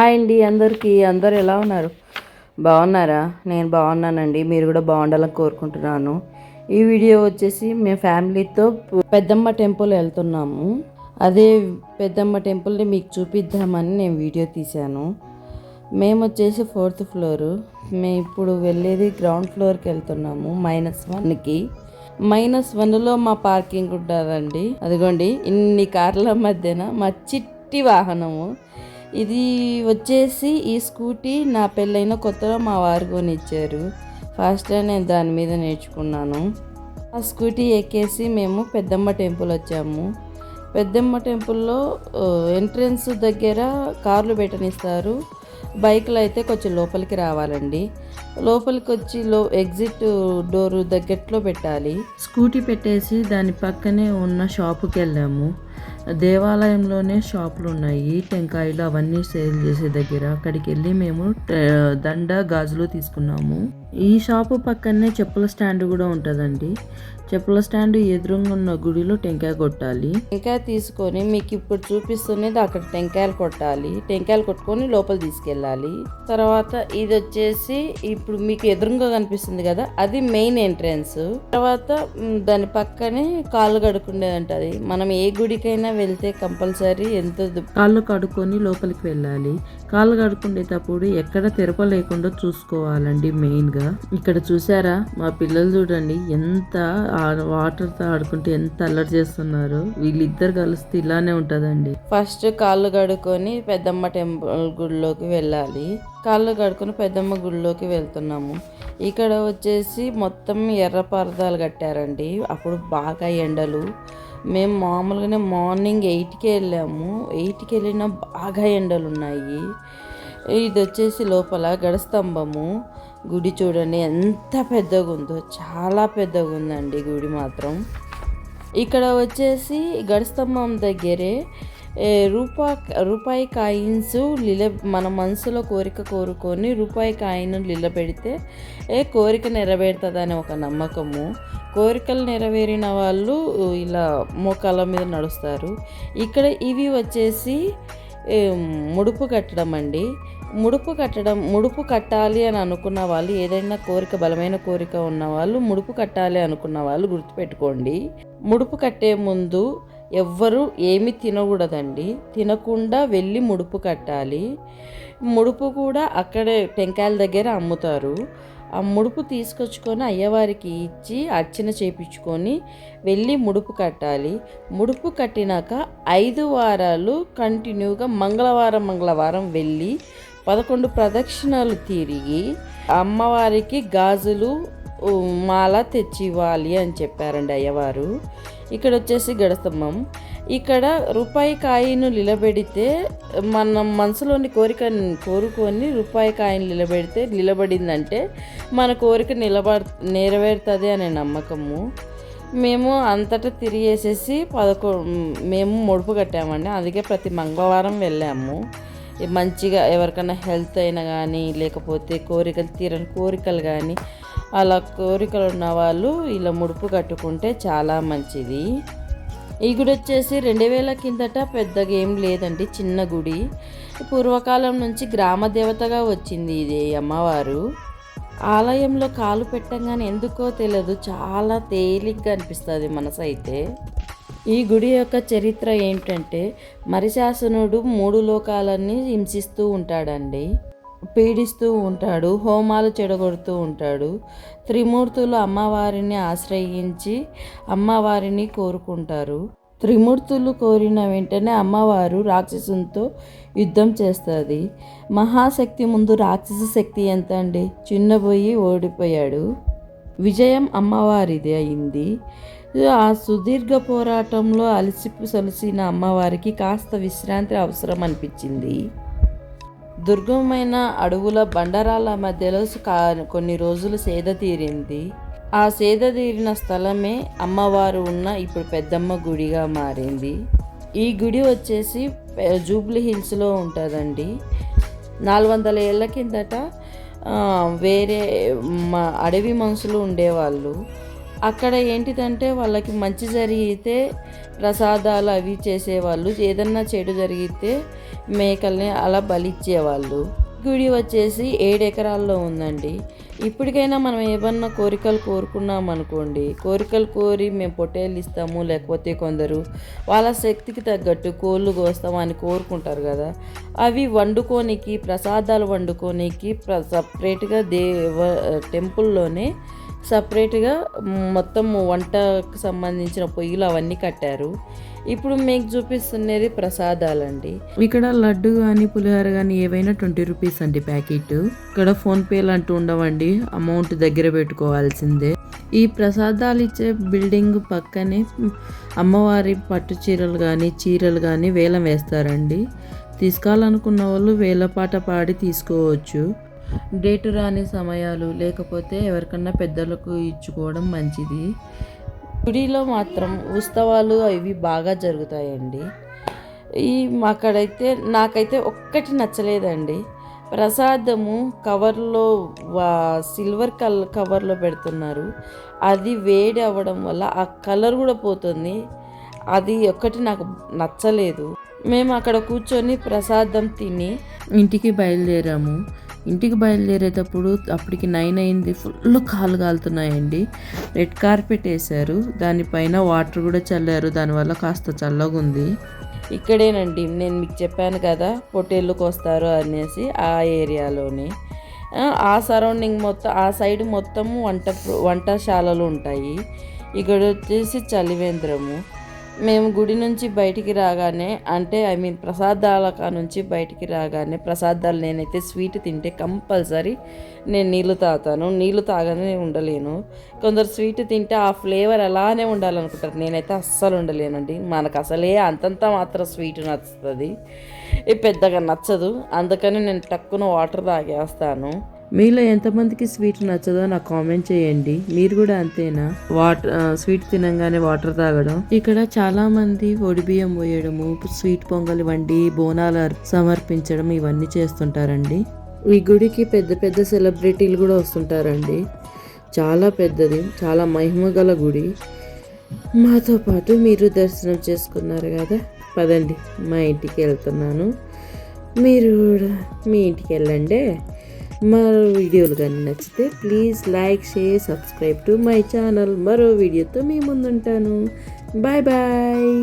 Hi అండి అందరికీ. అందరు ఎలా ఉన్నారు? బాగున్నారా? నేను బాగున్నానండి. మీరు కూడా బాగుండాలని కోరుకుంటున్నాను. ఈ వీడియో వచ్చేసి మేము ఫ్యామిలీతో పెద్దమ్మ టెంపుల్ వెళ్తున్నాము. అదే పెద్దమ్మ టెంపుల్ని మీకు చూపిద్దామని నేను వీడియో తీశాను. మేము వచ్చేసి 4th ఫ్లోరు. మేము ఇప్పుడు వెళ్ళేది గ్రౌండ్ ఫ్లోర్కి వెళ్తున్నాము, -1కి. -1లో మా పార్కింగ్ ఉంటుందండి. అదిగోండి, ఇన్ని కార్ల మధ్యన మా చిట్టి వాహనము ఇది వచ్చేసి. ఈ స్కూటీ నా పెళ్ళైన కొత్తలో మా వారు కొనిచ్చారు. ఫస్ట్గా నేను దాని మీద నేర్చుకున్నాను. ఆ స్కూటీ ఎక్కేసి మేము పెద్దమ్మ టెంపుల్ వచ్చాము. పెద్దమ్మ టెంపుల్లో ఎంట్రన్స్ దగ్గర కార్లు పెట్టనిస్తారు. బైక్లో అయితే కొంచెం లోపలికి రావాలండి. లోపలికి వచ్చి ఎగ్జిట్ డోరు దగ్గరలో పెట్టాలి. స్కూటీ పెట్టేసి దాని పక్కనే ఉన్న షాపుకి వెళ్ళాము. దేవాలయంలోనే షాపులు ఉన్నాయి, టెంకాయలు అవన్నీ సేల్ చేసే దగ్గర. అక్కడికి వెళ్ళి మేము దండ గాజులు తీసుకున్నాము. ఈ షాపు పక్కనే చెప్పుల స్టాండ్ కూడా ఉంటుందండి. చెప్పుల స్టాండ్ ఎదురుగా ఉన్న గుడిలో టెంకాయ కొట్టాలి. టెంకాయ తీసుకొని మీకు ఇప్పుడు చూపిస్తున్నది అక్కడ టెంకాయలు కొట్టాలి. టెంకాయలు కొట్టుకొని లోపల తీసుకెళ్ళాలి. తర్వాత ఇది వచ్చేసి ఇప్పుడు మీకు ఎదురుగా కనిపిస్తుంది కదా, అది మెయిన్ ఎంట్రన్స్. తర్వాత దాని పక్కనే కాళ్ళు కడుక్కునేది ఉంటుంది. మనం ఏ గుడికైనా వెళ్తే కంపల్సరీ కాళ్ళు కడుక్కొని లోపలికి వెళ్ళాలి. కాళ్ళు కడుక్కునేటప్పుడు ఎక్కడ తెరప లేకుండా చూసుకోవాలండి. మెయిన్గా ఇక్కడ చూసారా, మా పిల్లలు చూడండి ఎంత వాటర్తో ఆడుకుంటూ ఎంత అల్లరి చేస్తున్నారు. వీళ్ళిద్దరు కలిస్తే ఇలానే ఉంటదండి. ఫస్ట్ కాళ్ళు కడుక్కొని పెద్దమ్మ టెంపుల్ గుడిలోకి వెళ్ళాలి. కాళ్ళు కడుక్కొని పెద్దమ్మ గుడిలోకి వెళ్తున్నాము. ఇక్కడ వచ్చేసి మొత్తం ఎర్ర పరదాలు కట్టారండి. అప్పుడు బాగా ఎండలు. మేము మామూలుగానే మార్నింగ్ 8కి వెళ్ళాము. 8కి వెళ్ళినా బాగా ఎండలు ఉన్నాయి. ఇది వచ్చేసి లోపల గడస్తంభము. గుడి చూడండి ఎంత పెద్దగా ఉందో, చాలా పెద్దగా ఉందండి గుడి మాత్రం. ఇక్కడ వచ్చేసి గడస్తంభం దగ్గరే రూపాయి కాయిన్స్ మన మనసులో కోరిక కోరుకొని రూపాయి కాయిన్ నిలబెడితే కోరిక నెరవేరుతుందని ఒక నమ్మకము. కోరికలు నెరవేరిన వాళ్ళు ఇలా మోకాళ్ళ మీద నడుస్తారు. ఇక్కడ ఇవి వచ్చేసి ముడుపు కట్టడం అండి. ముడుపు కట్టాలి అని అనుకున్న వాళ్ళు, ఏదైనా కోరిక బలమైన కోరిక ఉన్న వాళ్ళు ముడుపు కట్టాలి అనుకున్న వాళ్ళు గుర్తుపెట్టుకోండి. ముడుపు కట్టే ముందు ఎవ్వరు ఏమి తినకూడదండి. తినకుండా వెళ్ళి ముడుపు కట్టాలి. ముడుపు కూడా అక్కడే టెంకాయల దగ్గర అమ్ముతారు. ఆ ముడుపు తీసుకొచ్చుకొని అయ్యవారికి ఇచ్చి అర్చన చేయించుకొని వెళ్ళి ముడుపు కట్టాలి. ముడుపు కట్టినాక 5 వారాలు కంటిన్యూగా మంగళవారం వెళ్ళి 11 ప్రదక్షిణాలు తిరిగి అమ్మవారికి గాజులు మాల తెచ్చి ఇవ్వాలి అని చెప్పారండి అయ్యవారు. ఇక్కడ వచ్చేసి గడస్తంభం. ఇక్కడ రూపాయి కాయిను నిలబెడితే మన మనసులోని కోరిక కోరుకొని రూపాయి కాయిన్ నిలబడిందంటే మన కోరిక నెరవేరుతుంది అనే నమ్మకము. మేము అంతటా తిరిగేసేసి మేము ముడుపు కట్టామండి. అందుకే ప్రతి మంగళవారం వెళ్ళాము. మంచిగా ఎవరికైనా హెల్త్ అయినా కానీ, లేకపోతే కోరికలు తీరని కోరికలు కానీ, అలా కోరికలు ఉన్న వాళ్ళు ఇలా ముడుపు కట్టుకుంటే చాలా మంచిది. ఈ గుడి వచ్చేసి 2000 కిందట పెద్దగా ఏం లేదండి, చిన్న గుడి. పూర్వకాలం నుంచి గ్రామ దేవతగా వచ్చింది ఇది అమ్మవారు. ఆలయంలో కాలు పెట్టంగానే ఎందుకో తెలియదు, చాలా తేలిగ్గా అనిపిస్తుంది మనసు అయితే. ఈ గుడి యొక్క చరిత్ర ఏంటంటే, మరిశాసనుడు 3 లోకాలన్నీ హింసిస్తూ ఉంటాడండి, పీడిస్తూ ఉంటాడు, హోమాలు చెడగొడుతూ ఉంటాడు. త్రిమూర్తులు అమ్మవారిని ఆశ్రయించి అమ్మవారిని కోరుకుంటారు. త్రిమూర్తులు కోరిన వెంటనే అమ్మవారు రాక్షసునితో యుద్ధం చేస్తుంది. మహాశక్తి ముందు రాక్షస శక్తి ఎంత అండి, చిన్నబోయి ఓడిపోయాడు. విజయం అమ్మవారిది అయింది. ఆ సుదీర్ఘ పోరాటంలో సొలసిన అమ్మవారికి కాస్త విశ్రాంతి అవసరం అనిపించింది. దుర్గమైన అడవుల బండరాల మధ్యలో కొన్ని రోజులు సేద తీరింది. ఆ సేద తీరిన స్థలమే అమ్మవారు ఉన్న ఇప్పుడు పెద్దమ్మ గుడిగా మారింది. ఈ గుడి వచ్చేసి జూబ్లీ హిల్స్లో ఉంటుందండి. 400 ఏళ్ళ కిందట వేరే అడవి మనుషులు ఉండేవాళ్ళు. అక్కడ ఏంటిదంటే వాళ్ళకి మంచి జరిగితే ప్రసాదాలు అవి చేసేవాళ్ళు, ఏదన్నా చెడు జరిగితే మేకల్ని అలా బలిచ్చేవాళ్ళు. గుడి వచ్చేసి 7 ఎకరాల్లో ఉందండి. ఇప్పటికైనా మనం ఏమన్నా కోరికలు కోరుకున్నాం అనుకోండి, కోరికలు కోరి మేము పొట్టేళ్ళు ఇస్తాము, లేకపోతే కొందరు వాళ్ళ శక్తికి తగ్గట్టు కోళ్ళు కోస్తాము అని కోరుకుంటారు కదా, అవి వండుకోనికి, ప్రసాదాలు వండుకోనికి సపరేట్గా టెంపుల్లోనే సపరేట్గా మొత్తం వంటకు సంబంధించిన పొయ్యిలు అవన్నీ కట్టారు. ఇప్పుడు మీకు చూపిస్తున్నది ప్రసాదాలండి. ఇక్కడ లడ్డు కానీ పులిహోర కానీ ఏవైనా 20 రూపీస్ అండి ప్యాకెట్. ఇక్కడ ఫోన్పేలు అంటూ ఉండవండి, అమౌంట్ దగ్గర పెట్టుకోవాల్సిందే. ఈ ప్రసాదాలు ఇచ్చే బిల్డింగ్ పక్కనే అమ్మవారి పట్టు చీరలు కానీ వేలం వేస్తారండి. తీసుకోవాలనుకున్న వాళ్ళు వేలపాట పాడి తీసుకోవచ్చు. డేటు రాని సమయాలు లేకపోతే ఎవరికన్నా పెద్దలకు ఇచ్చుకోవడం మంచిది. గుడిలో మాత్రం ఉత్సవాలు అవి బాగా జరుగుతాయండి. నాకైతే ఒక్కటి నచ్చలేదండి. ప్రసాదము కవర్లో సిల్వర్ కవర్లో పెడుతున్నారు. అది వేడి అవ్వడం వల్ల ఆ కలర్ కూడా పోతుంది. అది ఒక్కటి నాకు నచ్చలేదు. మేము అక్కడ కూర్చొని ప్రసాదం తిని ఇంటికి బయలుదేరాము. ఇంటికి బయలుదేరేటప్పుడు అప్పటికి 9 అయింది. ఫుల్ కాలు కాలుతున్నాయండి. రెడ్ కార్పెట్ వేశారు, దానిపైన వాటర్ కూడా చల్లారు, దానివల్ల కాస్త చల్లగా ఉంది. ఇక్కడేనండి నేను మీకు చెప్పాను కదా పొట్టేళ్ళకి వస్తారు అనేసి, ఆ ఏరియాలోనే ఆ సరౌండింగ్ మొత్తం, ఆ సైడ్ మొత్తము వంటశాలలు ఉంటాయి. ఇక్కడ వచ్చేసి చలివేంద్రము. మేము గుడి నుంచి బయటికి రాగానే, ప్రసాదాల నుంచి బయటికి రాగానే ప్రసాదాలు, నేనైతే స్వీట్ తింటే కంపల్సరీ నేను నీళ్ళు తాగుతాను. నీళ్ళు తాగానే ఉండలేను. కొందరు స్వీట్ తింటే ఆ ఫ్లేవర్ అలానే ఉండాలనుకుంటారు, నేనైతే అస్సలు ఉండలేనండి. మనకు అసలే అంతంత మాత్రం స్వీట్ నచ్చుతుంది, పెద్దగా నచ్చదు. అందుకని నేను టక్కున వాటర్ తాగేస్తాను. మీలో ఎంతమందికి స్వీట్ నచ్చదో నాకు కామెంట్ చేయండి. మీరు కూడా అంతేనా? స్వీట్ తినంగానే వాటర్ తాగడం. ఇక్కడ చాలా మంది ఒడిబియ్యం పోయడము, స్వీట్ పొంగలి వండి బోనాలు సమర్పించడం ఇవన్నీ చేస్తుంటారండి. ఈ గుడికి పెద్ద పెద్ద సెలబ్రిటీలు కూడా వస్తుంటారండి. చాలా పెద్దది, చాలా మహిమగల గుడి. మాతో పాటు మీరు దర్శనం చేసుకున్నారు కదా, పదండి మా ఇంటికి వెళ్తున్నాను. మీరు కూడా మీ ఇంటికి వెళ్ళండి. మరో వీడియోలు కానీ నచ్చితే please like, share, subscribe to my channel. మరో వీడియోతో మీ ముందుంటాను. Bye bye.